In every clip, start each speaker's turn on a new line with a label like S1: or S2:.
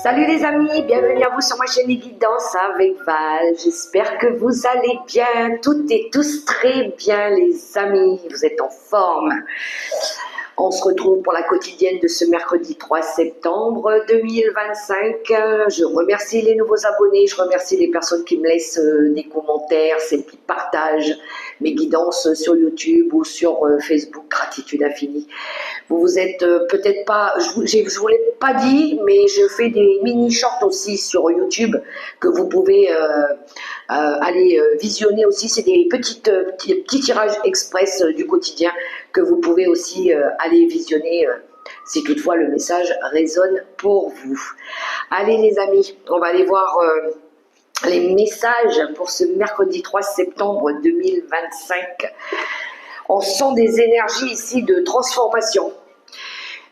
S1: Salut les amis, bienvenue à vous sur ma chaîne Guidance avec Val. J'espère que vous allez bien, toutes et tous très bien les amis, vous êtes en forme. On se retrouve pour la quotidienne de ce mercredi 3 septembre 2025. Je remercie les nouveaux abonnés, je remercie les personnes qui me laissent des commentaires, celles qui partagent mes guidances sur YouTube ou sur Facebook, gratitude infinie. Vous êtes peut-être pas, je vous l'ai pas dit, mais je fais des mini shorts aussi sur YouTube que vous pouvez aller visionner aussi. C'est des petits tirages express du quotidien que vous pouvez aussi aller visionner si toutefois le message résonne pour vous. Allez les amis, on va aller voir les messages pour ce mercredi 3 septembre 2025. On sent des énergies ici de transformation,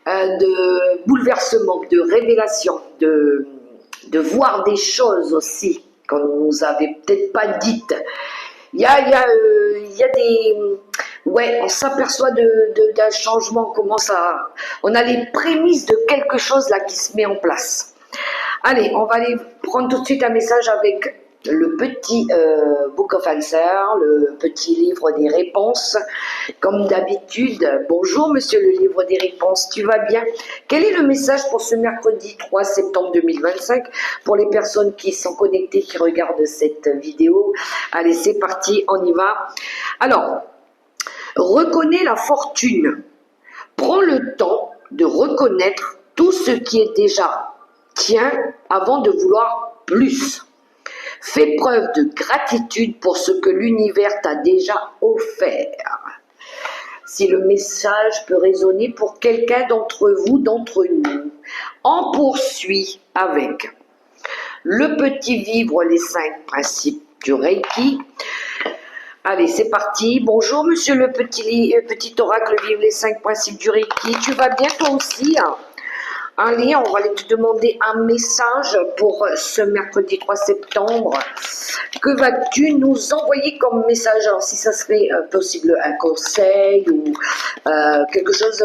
S1: de bouleversement, de révélation, de voir des choses aussi qu'on ne nous avait peut-être pas dites. Il y a des... Ouais, on s'aperçoit d'un changement, on a les prémices de quelque chose là qui se met en place. Allez, on va aller prendre tout de suite un message avec le petit Book of Answers, le petit livre des réponses. Comme d'habitude, bonjour monsieur le livre des réponses, tu vas bien? Quel est le message pour ce mercredi 3 septembre 2025 pour les personnes qui sont connectées, qui regardent cette vidéo? Allez, c'est parti, on y va. Alors, reconnais la fortune. Prends le temps de reconnaître tout ce qui est déjà tien avant de vouloir plus. Fais preuve de gratitude pour ce que l'univers t'a déjà offert. Si le message peut résonner pour quelqu'un d'entre vous, d'entre nous, on poursuit avec le petit vivre les 5 principes du Reiki. Allez, c'est parti. Bonjour, monsieur le petit oracle vivre les 5 principes du Reiki. Tu vas bien toi aussi hein? Allez, on va aller te demander un message pour ce mercredi 3 septembre. Que vas-tu nous envoyer comme message? Alors, si ça serait possible, un conseil ou quelque chose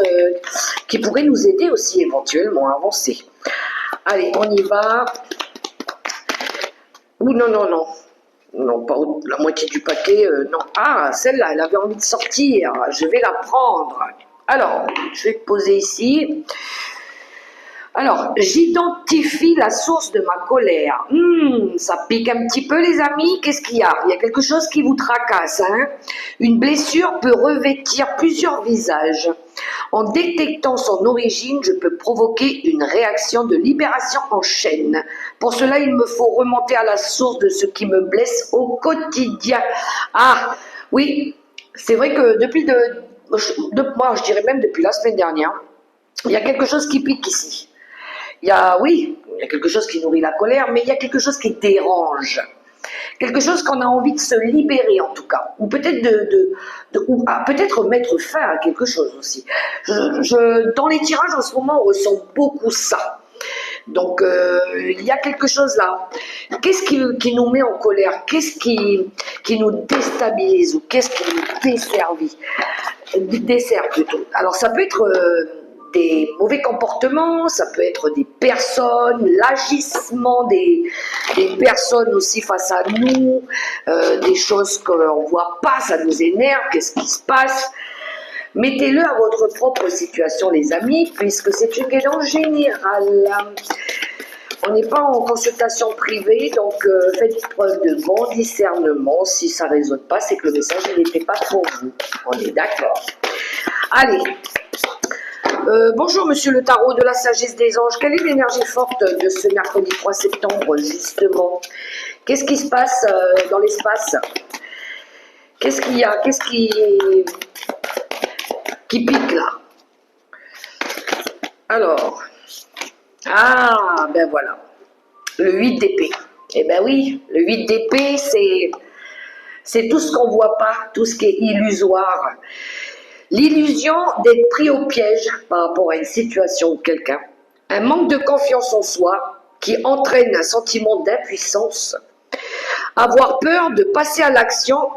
S1: qui pourrait nous aider aussi éventuellement à avancer. Allez, on y va. Ouh, non, non, non. Non, pas la moitié du paquet, non. Ah, celle-là, elle avait envie de sortir. Je vais la prendre. Alors, je vais te poser ici. Alors, j'identifie la source de ma colère. Ça pique un petit peu les amis, qu'est-ce qu'il y a? Il y a quelque chose qui vous tracasse. Hein? Une blessure peut revêtir plusieurs visages. En détectant son origine, je peux provoquer une réaction de libération en chaîne. Pour cela, il me faut remonter à la source de ce qui me blesse au quotidien. Ah, oui, c'est vrai que moi, je dirais même depuis la semaine dernière, il y a quelque chose qui pique ici. Il y a quelque chose qui nourrit la colère, mais il y a quelque chose qui dérange. Quelque chose qu'on a envie de se libérer en tout cas. Ou peut-être peut-être mettre fin à quelque chose aussi. Dans les tirages en ce moment, on ressent beaucoup ça. Donc, il y a quelque chose là. Qu'est-ce qui nous met en colère? Qu'est-ce qui nous déstabilise? Ou qu'est-ce qui nous dessert plutôt? Alors, ça peut être... des mauvais comportements, ça peut être des personnes, l'agissement des personnes aussi face à nous, des choses qu'on ne voit pas, ça nous énerve, qu'est-ce qui se passe? Mettez-le à votre propre situation les amis, puisque c'est une guidance générale. On n'est pas en consultation privée, donc faites preuve de bon discernement. Si ça ne résonne pas, c'est que le message n'était pas pour vous. On est d'accord. Allez. Bonjour monsieur le tarot de la sagesse des anges, quelle est l'énergie forte de ce mercredi 3 septembre justement? Qu'est-ce qui se passe dans l'espace? Qu'est-ce qu'il y a? Qu'est-ce qui pique là? Alors, ah ben voilà, le 8 d'épée. Eh ben oui, le 8 d'épée c'est tout ce qu'on ne voit pas, tout ce qui est illusoire. L'illusion d'être pris au piège par rapport à une situation ou quelqu'un, un manque de confiance en soi qui entraîne un sentiment d'impuissance, avoir peur de passer à l'action,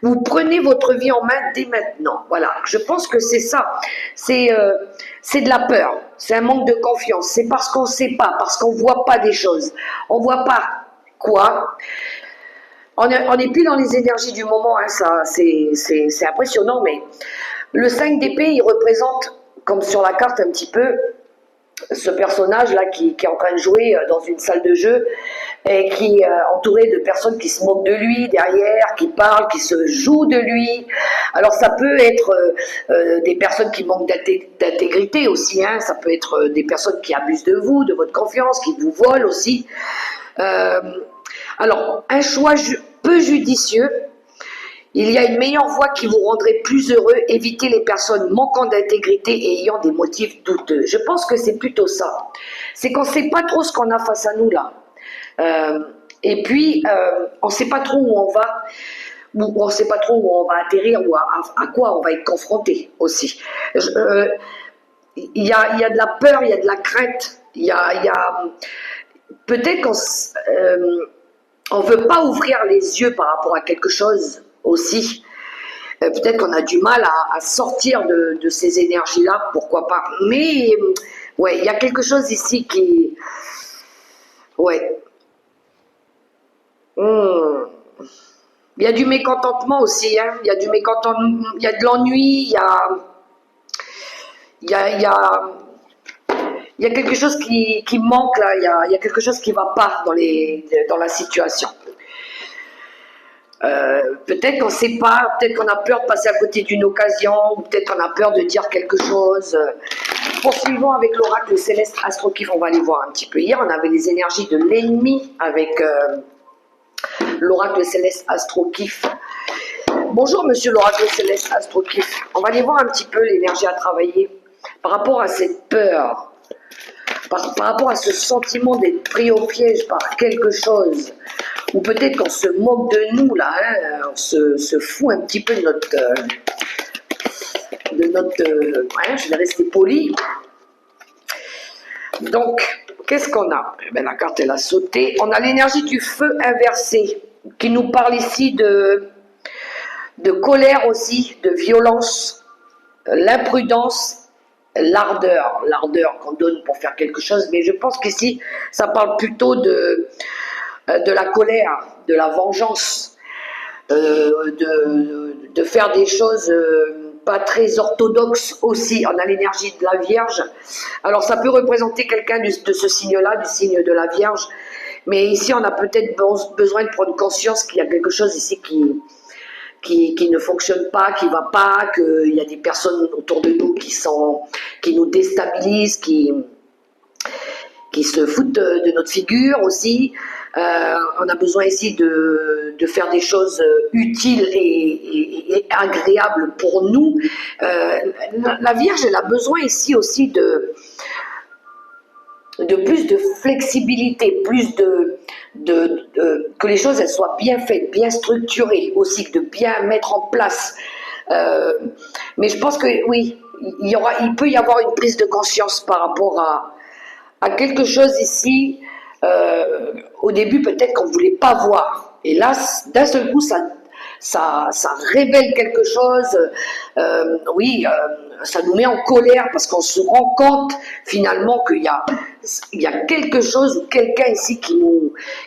S1: vous prenez votre vie en main dès maintenant. Voilà, je pense que c'est ça, c'est de la peur. c'est un manque de confiance. C'est parce qu'on ne sait pas, parce qu'on ne voit pas des choses. On ne voit pas quoi. On n'est plus dans les énergies du moment, hein, ça, c'est impressionnant, mais le 5 d'épée, il représente, comme sur la carte un petit peu, ce personnage-là qui est en train de jouer dans une salle de jeu et qui est entouré de personnes qui se moquent de lui derrière, qui parlent, qui se jouent de lui. Alors ça peut être des personnes qui manquent d'intégrité aussi, hein. Ça peut être des personnes qui abusent de vous, de votre confiance, qui vous volent aussi. Alors, un choix peu judicieux. Il y a une meilleure voie qui vous rendrait plus heureux. Évitez les personnes manquant d'intégrité et ayant des motifs douteux. Je pense que c'est plutôt ça. C'est qu'on ne sait pas trop ce qu'on a face à nous là. Et puis, on ne sait pas trop où on va. Ou on ne sait pas trop où on va atterrir ou à quoi on va être confronté aussi. Il y a de la peur, il y a de la crainte. Peut-être qu'on ne veut pas ouvrir les yeux par rapport à quelque chose aussi. Peut-être qu'on a du mal à sortir de ces énergies-là, pourquoi pas. Mais, ouais, il y a quelque chose ici qui... Ouais. Il y a du mécontentement aussi, hein. Il y a du mécontentement, il y a de l'ennui, il y a quelque chose qui manque là, il y a quelque chose qui ne va pas dans la situation. Peut-être qu'on ne sait pas, peut-être qu'on a peur de passer à côté d'une occasion, ou peut-être qu'on a peur de dire quelque chose. Poursuivons avec l'oracle céleste Astrokif, on va aller voir un petit peu. Hier, on avait les énergies de l'ennemi avec l'oracle céleste Astrokif. Bonjour monsieur l'oracle céleste Astrokif. On va aller voir un petit peu l'énergie à travailler par rapport à cette peur, par rapport à ce sentiment d'être pris au piège par quelque chose. Ou peut-être qu'on se moque de nous, là, hein, on se fout un petit peu de notre ouais, je vais rester poli. Donc, qu'est-ce qu'on a? Eh bien, la carte, elle a sauté. On a l'énergie du feu inversé, qui nous parle ici de colère aussi, de violence, l'imprudence, l'ardeur qu'on donne pour faire quelque chose. Mais je pense qu'ici, ça parle plutôt de la colère, de la vengeance, de faire des choses pas très orthodoxes aussi. On a l'énergie de la Vierge. Alors ça peut représenter quelqu'un de ce signe-là, du signe de la Vierge. Mais ici, on a peut-être besoin de prendre conscience qu'il y a quelque chose ici qui ne fonctionne pas, qui ne va pas, qu'il y a des personnes autour de nous qui nous déstabilisent, qui se foutent de notre figure aussi. On a besoin ici de faire des choses utiles et agréables pour nous. La Vierge, elle a besoin ici aussi de plus de flexibilité, plus que les choses elles soient bien faites, bien structurées aussi, de bien mettre en place. Mais je pense que oui, il peut y avoir une prise de conscience par rapport à quelque chose ici. Au début, peut-être qu'on ne voulait pas voir. Et là, d'un seul coup, ça révèle quelque chose. Ça nous met en colère parce qu'on se rend compte finalement qu'il y a quelque chose ou quelqu'un ici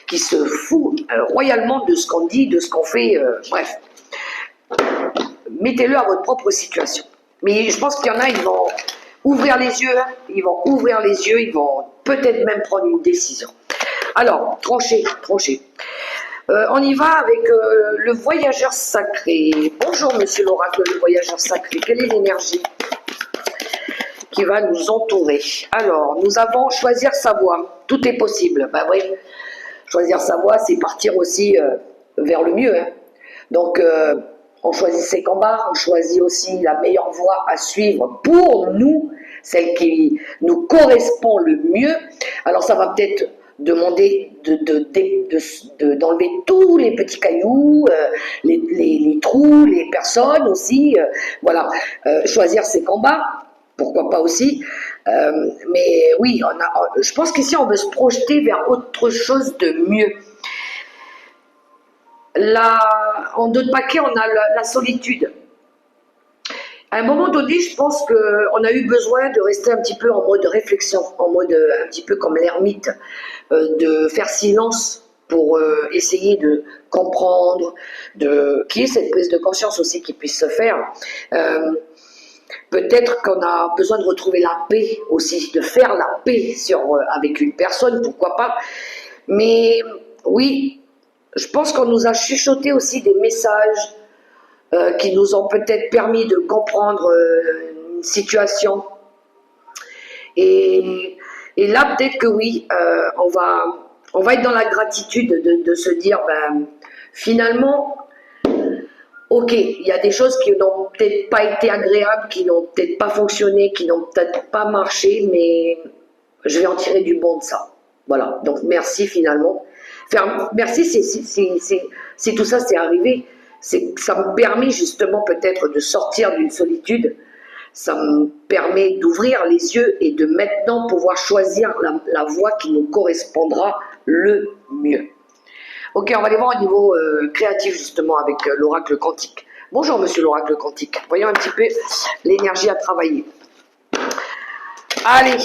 S1: qui se fout royalement de ce qu'on dit, de ce qu'on fait. Bref, mettez-le à votre propre situation. Mais je pense qu'il y en a, ils vont ouvrir les yeux, ils vont peut-être même prendre une décision. Alors, trancher. On y va avec le voyageur sacré. Bonjour monsieur l'oracle, le voyageur sacré. Quelle est l'énergie qui va nous entourer? Alors, nous avons choisir sa voie. Tout est possible. Ben oui, choisir sa voie, c'est partir aussi vers le mieux. Hein. Donc, on choisit ses combats, on choisit aussi la meilleure voie à suivre pour nous, celle qui nous correspond le mieux. Alors, ça va peut-être demander d'enlever tous les petits cailloux, les trous, les personnes aussi, voilà, choisir ses combats, pourquoi pas aussi, mais oui, je pense qu'ici on veut se projeter vers autre chose de mieux. En d'autres paquets, on a la solitude. À un moment donné, je pense qu'on a eu besoin de rester un petit peu en mode réflexion, en mode un petit peu comme l'ermite, de faire silence pour essayer de comprendre, qu'il y ait cette prise de conscience aussi qui puisse se faire. Peut-être qu'on a besoin de retrouver la paix aussi, de faire la paix avec une personne, pourquoi pas. Mais oui, je pense qu'on nous a chuchoté aussi des messages qui nous ont peut-être permis de comprendre une situation. Et là, peut-être que oui, on va être dans la gratitude de se dire, ben, finalement, ok, il y a des choses qui n'ont peut-être pas été agréables, qui n'ont peut-être pas fonctionné, qui n'ont peut-être pas marché, mais je vais en tirer du bon de ça. Voilà, donc merci finalement. Merci, c'est tout ça, c'est arrivé. Ça me permet justement peut-être de sortir d'une solitude. Ça me permet d'ouvrir les yeux et de maintenant pouvoir choisir la voie qui nous correspondra le mieux. Ok, on va aller voir au niveau créatif justement avec l'oracle quantique. Bonjour monsieur l'oracle quantique. Voyons un petit peu l'énergie à travailler. Allez.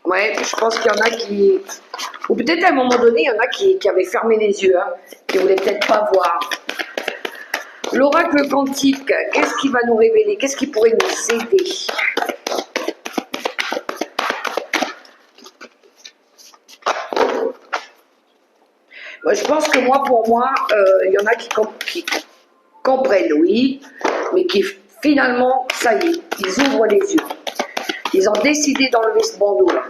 S1: Ouais, je pense qu'il y en a qui... Ou peut-être à un moment donné, il y en a qui avaient fermé les yeux, hein, qui ne voulaient peut-être pas voir. L'oracle quantique, qu'est-ce qui va nous révéler? Qu'est-ce qui pourrait nous aider? Moi, je pense que pour moi, il y en a qui comprennent, oui, mais qui finalement, ça y est, ils ouvrent les yeux. Ils ont décidé d'enlever ce bandeau-là.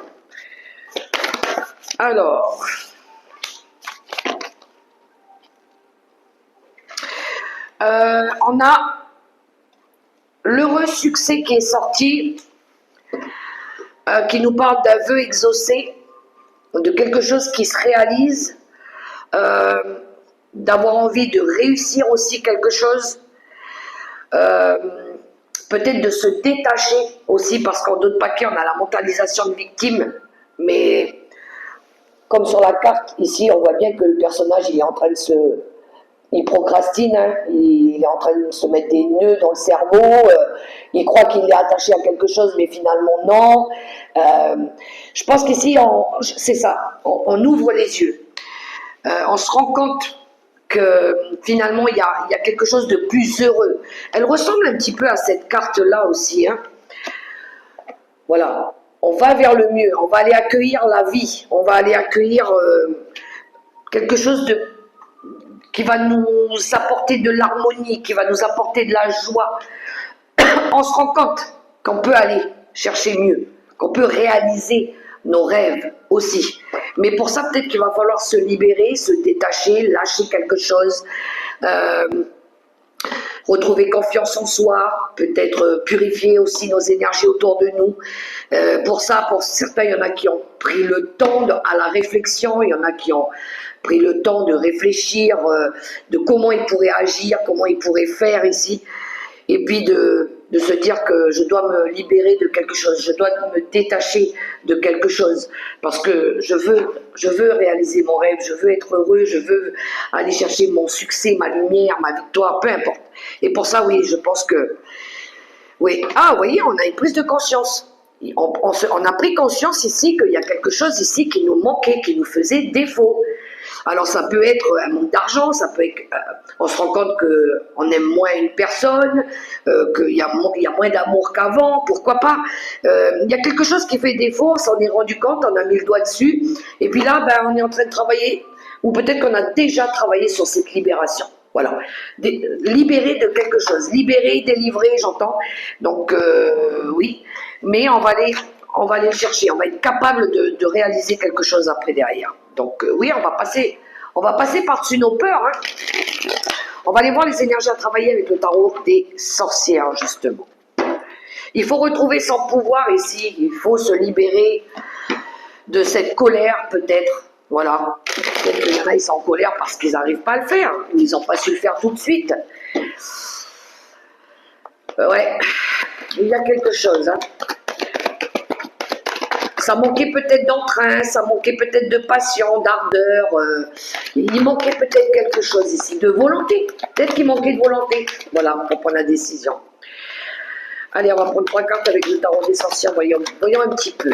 S1: Alors, on a l'heureux succès qui est sorti, qui nous parle d'un vœu exaucé, de quelque chose qui se réalise, d'avoir envie de réussir aussi quelque chose, peut-être de se détacher aussi, parce qu'en d'autres paquets, on a la mentalisation de victime, mais comme sur la carte, ici, on voit bien que le personnage, il est en train de il procrastine, hein, il est en train de se mettre des nœuds dans le cerveau, il croit qu'il est attaché à quelque chose, mais finalement non. Je pense qu'ici, c'est ça, on ouvre les yeux. On se rend compte que finalement, il y a quelque chose de plus heureux. Elle ressemble un petit peu à cette carte-là aussi. Hein. Voilà, on va vers le mieux, on va aller accueillir la vie, on va aller accueillir quelque chose qui va nous apporter de l'harmonie, qui va nous apporter de la joie. On se rend compte qu'on peut aller chercher mieux, qu'on peut réaliser nos rêves aussi. Mais pour ça, peut-être qu'il va falloir se libérer, se détacher, lâcher quelque chose, retrouver confiance en soi, peut-être purifier aussi nos énergies autour de nous. Pour ça, pour certains, il y en a qui ont pris le temps à la réflexion, il y en a qui ont pris le temps de réfléchir, de comment ils pourraient agir, comment ils pourraient faire ici, et puis de se dire que je dois me libérer de quelque chose, je dois me détacher de quelque chose, parce que je veux réaliser mon rêve, je veux être heureux, je veux aller chercher mon succès, ma lumière, ma victoire, peu importe. Et pour ça, oui, je pense que... Oui. Ah, vous voyez, on a une prise de conscience. On a pris conscience ici qu'il y a quelque chose ici qui nous manquait, qui nous faisait défaut. Alors ça peut être un manque d'argent, ça peut être, on se rend compte qu'on aime moins une personne, qu'il y a moins d'amour qu'avant, pourquoi pas. Il y a quelque chose qui fait défaut, on s'en est rendu compte, on a mis le doigt dessus, et puis là, on est en train de travailler, ou peut-être qu'on a déjà travaillé sur cette libération. Voilà, libérer de quelque chose, libérer, délivrer, j'entends. Donc oui, mais on va aller le chercher, on va être capable de réaliser quelque chose après derrière. Donc oui, on va passer par-dessus nos peurs. Hein. On va aller voir les énergies à travailler avec le tarot des sorcières, justement. Il faut retrouver son pouvoir ici, il faut se libérer de cette colère peut-être. Voilà, peut-être qu'il y en a, ils sont en colère parce qu'ils n'arrivent pas à le faire, ou ils n'ont pas su le faire tout de suite. Ouais, il y a quelque chose. Hein. Ça manquait peut-être d'entrain, ça manquait peut-être de passion, d'ardeur. Il manquait peut-être quelque chose ici, de volonté. Peut-être qu'il manquait de volonté. Voilà, pour prendre la décision. Allez, on va prendre 3 cartes avec le tarot des sorcières. Voyons un petit peu.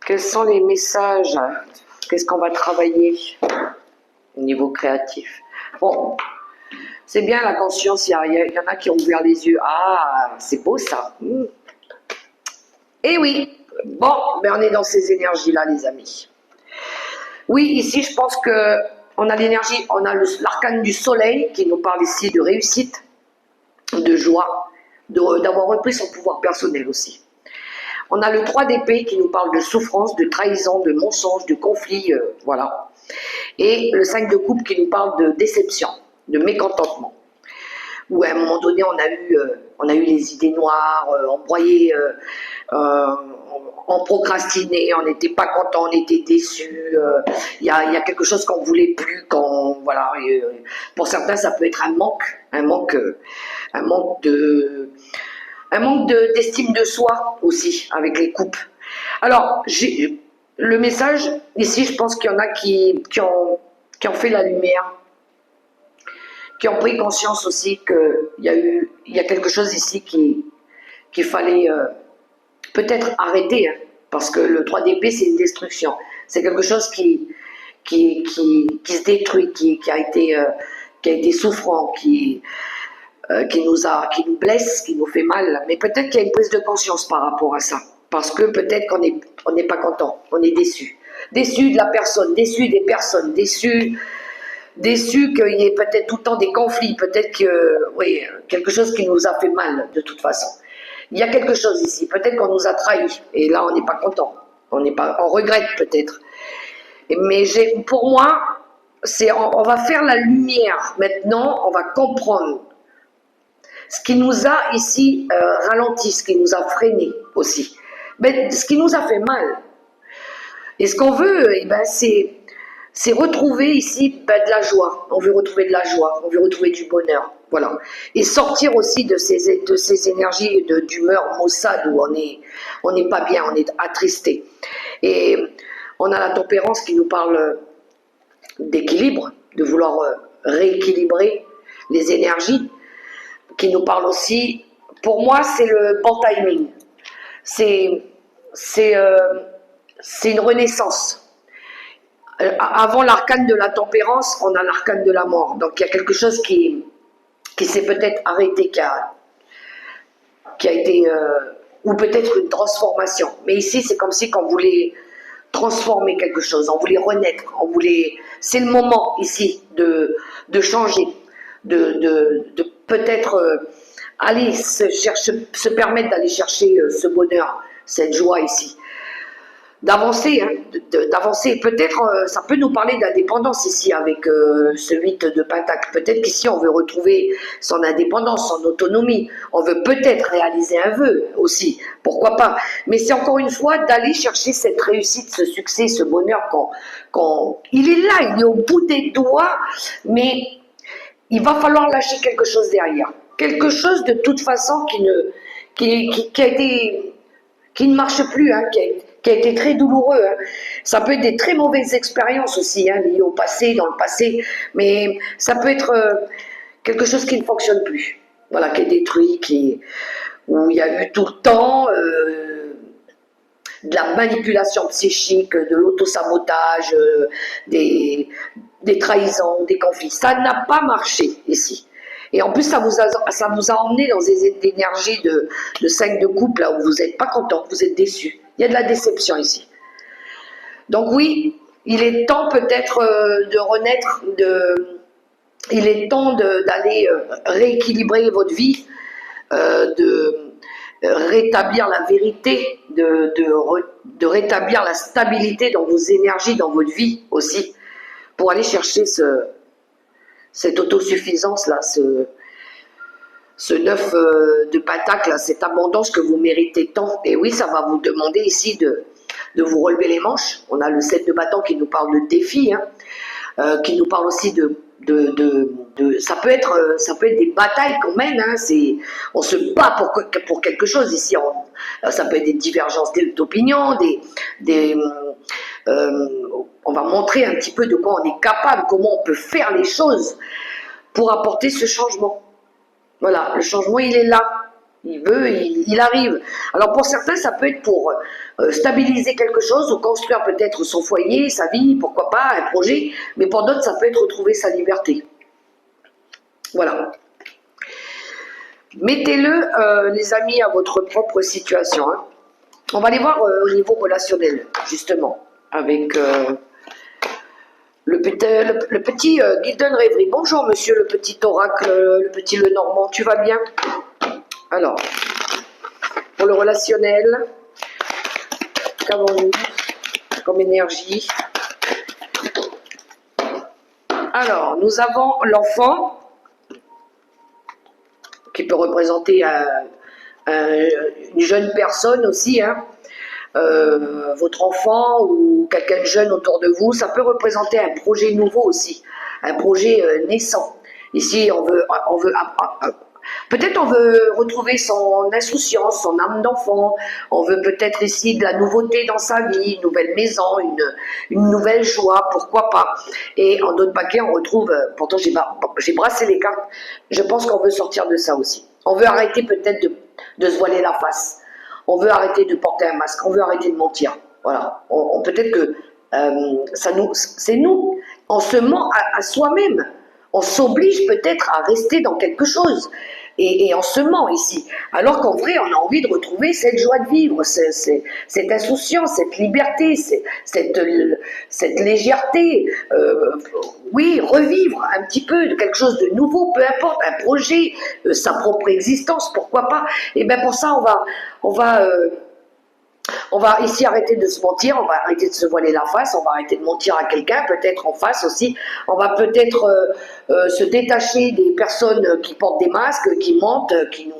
S1: Quels sont les messages? Qu'est-ce qu'on va travailler au niveau créatif? Bon, c'est bien la conscience, il y en a qui ont ouvert les yeux. Ah, c'est beau ça. Eh oui, bon, ben on est dans ces énergies-là, les amis. Oui, ici, je pense que on a l'énergie, on a l'arcane du soleil qui nous parle ici de réussite, de joie, d'avoir repris son pouvoir personnel aussi. On a le 3 d'épée qui nous parle de souffrance, de trahison, de mensonge, de conflit, voilà. Et le 5 de coupe qui nous parle de déception, de mécontentement. Où à un moment donné, on a eu les idées noires, embroyées, on procrastinait, on n'était pas content, on était déçus. Il y a quelque chose qu'on ne voulait plus. Voilà, pour certains, ça peut être un manque d'estime de soi aussi avec les coupes. Alors, le message ici, je pense qu'il y en a qui ont fait la lumière, qui ont pris conscience aussi qu'il y a quelque chose ici qu'il fallait peut-être arrêter, hein, parce que le 3 d'épée, c'est une destruction. C'est quelque chose qui se détruit, qui a été souffrant, qui nous blesse, qui nous fait mal. Mais peut-être qu'il y a une prise de conscience par rapport à ça. Parce que peut-être qu'on n'est pas content, on est déçu. Déçu de la personne, déçu des personnes, déçu qu'il y ait peut-être tout le temps des conflits, peut-être que, oui, quelque chose qui nous a fait mal de toute façon. Il y a quelque chose ici, peut-être qu'on nous a trahis, et là on n'est pas content, on regrette peut-être. Mais pour moi, on va faire la lumière maintenant, on va comprendre ce qui nous a ici ralenti, ce qui nous a freiné aussi, mais ce qui nous a fait mal. Et ce qu'on veut, c'est retrouver ici de la joie. On veut retrouver de la joie, on veut retrouver du bonheur. Voilà. Et sortir aussi de ces énergies d'humeur maussade où on n'est pas bien, on est attristé. Et on a la tempérance qui nous parle d'équilibre, de vouloir rééquilibrer les énergies, qui nous parle aussi, pour moi, c'est le bon timing. C'est une renaissance. Avant l'arcane de la tempérance, on a l'arcane de la mort. Donc il y a quelque chose qui s'est peut-être arrêté, qui a été, ou peut-être une transformation. Mais ici, c'est comme si on voulait transformer quelque chose, on voulait renaître, c'est le moment ici de changer, de peut-être aller se permettre d'aller chercher ce bonheur, cette joie ici. D'avancer, hein, d'avancer. Peut-être, ça peut nous parler d'indépendance ici avec ce 8 de Pentacle. Peut-être qu'ici, on veut retrouver son indépendance, son autonomie. On veut peut-être réaliser un vœu aussi. Pourquoi pas? Mais c'est encore une fois d'aller chercher cette réussite, ce succès, ce bonheur il est là, il est au bout des doigts, mais il va falloir lâcher quelque chose derrière. Quelque chose de toute façon qui ne marche plus, hein, qui a été très douloureux. Hein. Ça peut être des très mauvaises expériences aussi, hein, liées au passé, dans le passé, mais ça peut être quelque chose qui ne fonctionne plus, voilà, qui est détruit, où il y a eu tout le temps de la manipulation psychique, de l'autosabotage, des trahisons, des conflits. Ça n'a pas marché ici. Et en plus, ça vous a emmené dans des énergies de 5 de couple, là où vous n'êtes pas content, vous êtes déçu. Il y a de la déception ici. Donc oui, il est temps peut-être de renaître, il est temps d'aller rééquilibrer votre vie, de rétablir la vérité, de rétablir la stabilité dans vos énergies, dans votre vie aussi, pour aller chercher cette autosuffisance-là, ce 9 de Pentacle, cette abondance que vous méritez tant. Et oui, ça va vous demander ici de vous relever les manches. On a le 7 de bâton qui nous parle de défi, hein, qui nous parle aussi de ça peut être des batailles qu'on mène, hein, on se bat pour quelque chose ici. Ça peut être des divergences d'opinion, on va montrer un petit peu de quoi on est capable, comment on peut faire les choses pour apporter ce changement. Voilà, le changement il est là, il arrive. Alors pour certains ça peut être pour stabiliser quelque chose ou construire peut-être son foyer, sa vie, pourquoi pas, un projet, mais pour d'autres ça peut être retrouver sa liberté. Voilà. Mettez-le, les amis, à votre propre situation. Hein. On va aller voir au niveau relationnel, justement, avec le petit Golden Rêverie. Bonjour, monsieur le petit oracle, le petit Lenormand, tu vas bien? Alors, pour le relationnel, qu'avons-nous comme énergie? Alors, nous avons l'enfant, qui peut représenter une jeune personne aussi, hein. Votre enfant ou quelqu'un de jeune autour de vous, ça peut représenter un projet nouveau aussi, un projet naissant. Ici, peut-être on veut retrouver son insouciance, son âme d'enfant, on veut peut-être ici de la nouveauté dans sa vie, une nouvelle maison, une nouvelle joie, pourquoi pas. Et en d'autres paquets, on retrouve, pourtant j'ai brassé les cartes, je pense qu'on veut sortir de ça aussi. On veut arrêter peut-être de se voiler la face. On veut arrêter de porter un masque, on veut arrêter de mentir. Voilà. Peut-être que c'est nous, on se ment à soi-même. On s'oblige peut-être à rester dans quelque chose. Et on se ment ici. Alors qu'en vrai, on a envie de retrouver cette joie de vivre, cette insouciance, cette liberté, cette légèreté. Oui, revivre un petit peu de quelque chose de nouveau, peu importe, un projet, sa propre existence, pourquoi pas. Et bien pour ça, on va ici arrêter de se mentir, on va arrêter de se voiler la face, on va arrêter de mentir à quelqu'un, peut-être en face aussi. On va peut-être se détacher des personnes qui portent des masques, qui mentent, qui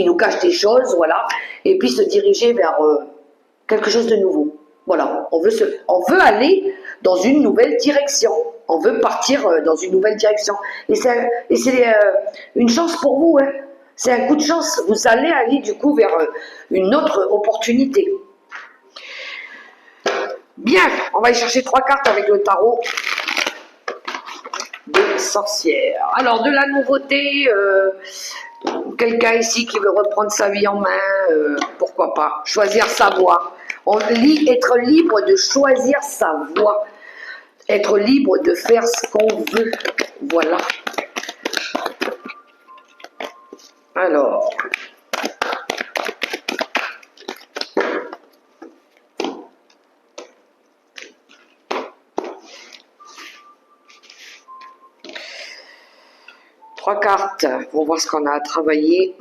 S1: nous cachent des choses, voilà. Et puis se diriger vers quelque chose de nouveau. Voilà, on veut aller dans une nouvelle direction. On veut partir dans une nouvelle direction. Et c'est une chance pour vous, hein. C'est un coup de chance. Vous allez aller du coup vers une autre opportunité. Bien, on va y chercher 3 cartes avec le tarot des sorcières. Alors, de la nouveauté, quelqu'un ici qui veut reprendre sa vie en main, pourquoi pas, choisir sa voie. Être libre de choisir sa voie. Être libre de faire ce qu'on veut. Voilà. Alors, trois cartes pour voir ce qu'on a à travailler.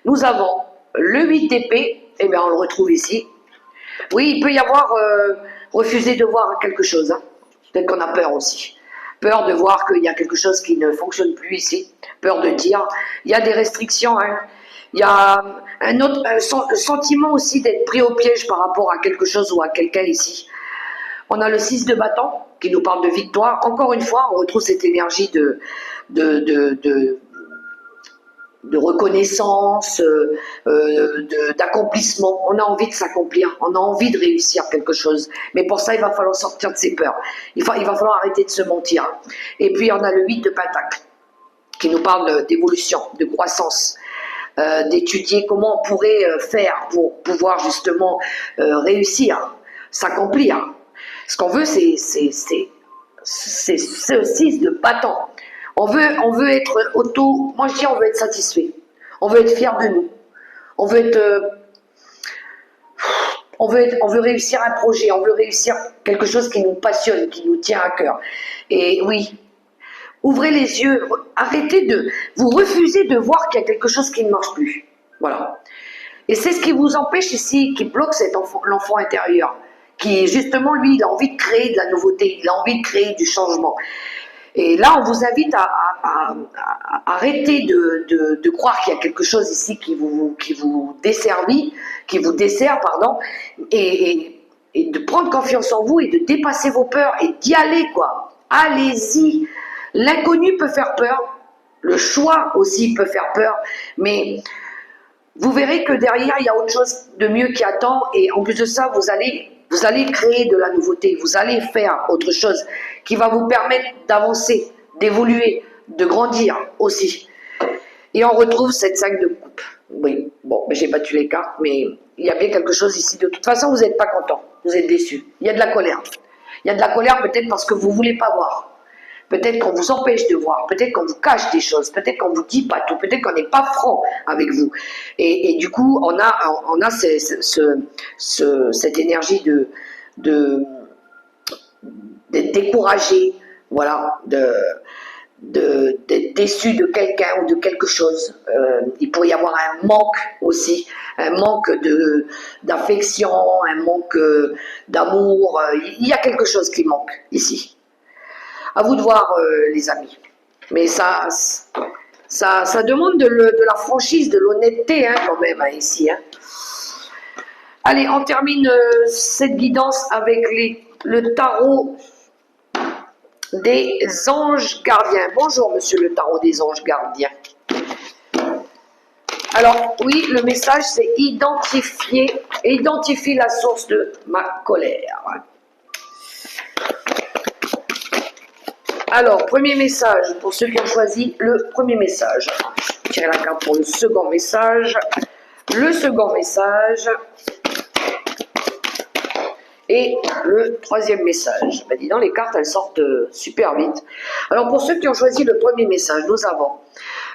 S1: Nous avons le 8 d'épée, et bien on le retrouve ici. Oui, il peut y avoir refusé de voir quelque chose. Hein. Peut-être qu'on a peur aussi. Peur de voir qu'il y a quelque chose qui ne fonctionne plus ici. Peur de dire. Il y a des restrictions. Hein. Il y a un sentiment aussi d'être pris au piège par rapport à quelque chose ou à quelqu'un ici. On a le 6 de bâton qui nous parle de victoire. Encore une fois, on retrouve cette énergie de reconnaissance, d'accomplissement. On a envie de s'accomplir, on a envie de réussir quelque chose. Mais pour ça, il va falloir sortir de ses peurs. Il va falloir arrêter de se mentir. Et puis, on a le 8 de Pentacle qui nous parle d'évolution, de croissance, d'étudier comment on pourrait faire pour pouvoir justement réussir, s'accomplir. Ce qu'on veut, c'est ce 6 de bâton. On veut être moi je dis on veut être satisfait. On veut être fier de nous. On veut réussir un projet, on veut réussir quelque chose qui nous passionne, qui nous tient à cœur. Et oui, ouvrez les yeux, vous refusez de voir qu'il y a quelque chose qui ne marche plus. Voilà. Et c'est ce qui vous empêche ici, qui bloque l'enfant intérieur, qui justement, lui, il a envie de créer de la nouveauté, il a envie de créer du changement. Et là, on vous invite à arrêter de croire qu'il y a quelque chose ici qui vous dessert, pardon, et et de prendre confiance en vous et de dépasser vos peurs et d'y aller, quoi. Allez-y. L'inconnu peut faire peur, le choix aussi peut faire peur, mais vous verrez que derrière, il y a autre chose de mieux qui attend, et en plus de ça, vous allez créer de la nouveauté, vous allez faire autre chose qui va vous permettre d'avancer, d'évoluer, de grandir aussi. Et on retrouve cette 5 de coupe. Oui, bon, j'ai battu les cartes, mais il y a bien quelque chose ici. De toute façon, vous n'êtes pas content, vous êtes déçu. Il y a de la colère. Il y a de la colère peut-être parce que vous ne voulez pas voir. Peut-être qu'on vous empêche de voir, peut-être qu'on vous cache des choses, peut-être qu'on ne vous dit pas tout, peut-être qu'on n'est pas franc avec vous. Et du coup, on a cette énergie d'être découragé, voilà, d'être déçu de quelqu'un ou de quelque chose. Il pourrait y avoir un manque aussi, un manque d'affection, un manque d'amour. Il y a quelque chose qui manque ici. À vous de voir, les amis. Mais ça demande de la franchise, de l'honnêteté, hein, quand même, hein, ici. Hein. Allez, on termine cette guidance avec le tarot des anges gardiens. Bonjour, monsieur le tarot des anges gardiens. Alors, oui, le message, c'est identifie la source de ma colère. Alors, premier message, pour ceux qui ont choisi le premier message. Je vais tirer la carte pour le second message. Le second message. Et le troisième message. Ben, dis donc, les cartes, elles sortent super vite. Alors, pour ceux qui ont choisi le premier message, nous avons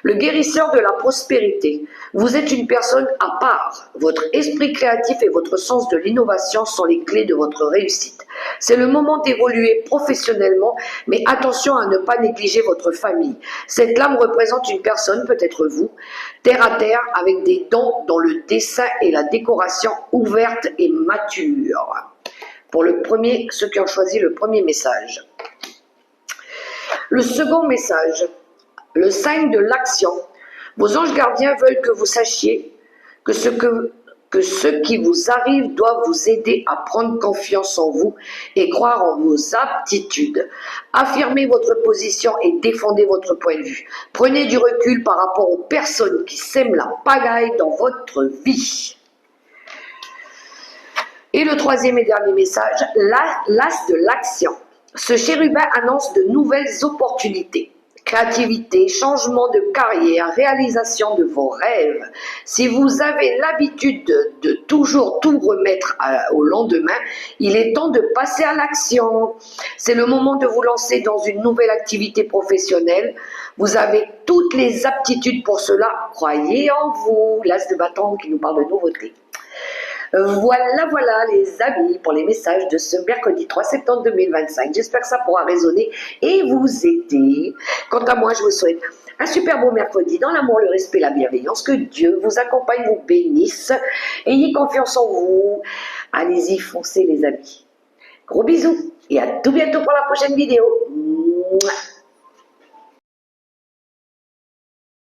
S1: le guérisseur de la prospérité. Vous êtes une personne à part. Votre esprit créatif et votre sens de l'innovation sont les clés de votre réussite. C'est le moment d'évoluer professionnellement, mais attention à ne pas négliger votre famille. Cette lame représente une personne, peut-être vous, terre à terre, avec des dons dans le dessin et la décoration ouverte et mature. Pour le premier, ceux qui ont choisi le premier message. Le second message. Le 5 de l'action. Vos anges gardiens veulent que vous sachiez que ce qui vous arrive doit vous aider à prendre confiance en vous et croire en vos aptitudes. Affirmez votre position et défendez votre point de vue. Prenez du recul par rapport aux personnes qui sèment la pagaille dans votre vie. Et le troisième et dernier message, l'as de l'action. Ce chérubin annonce de nouvelles opportunités. Créativité, changement de carrière, réalisation de vos rêves. Si vous avez l'habitude de toujours tout remettre au lendemain, il est temps de passer à l'action. C'est le moment de vous lancer dans une nouvelle activité professionnelle. Vous avez toutes les aptitudes pour cela. Croyez en vous. L'as de bâton qui nous parle de nouveautés. Voilà les amis pour les messages de ce mercredi 3 septembre 2025. J'espère que ça pourra résonner et vous aider. Quant à moi, je vous souhaite un super beau mercredi dans l'amour, le respect, la bienveillance. Que Dieu vous accompagne, vous bénisse. Ayez confiance en vous. Allez-y, foncez les amis. Gros bisous et à tout bientôt pour la prochaine vidéo. Mouah.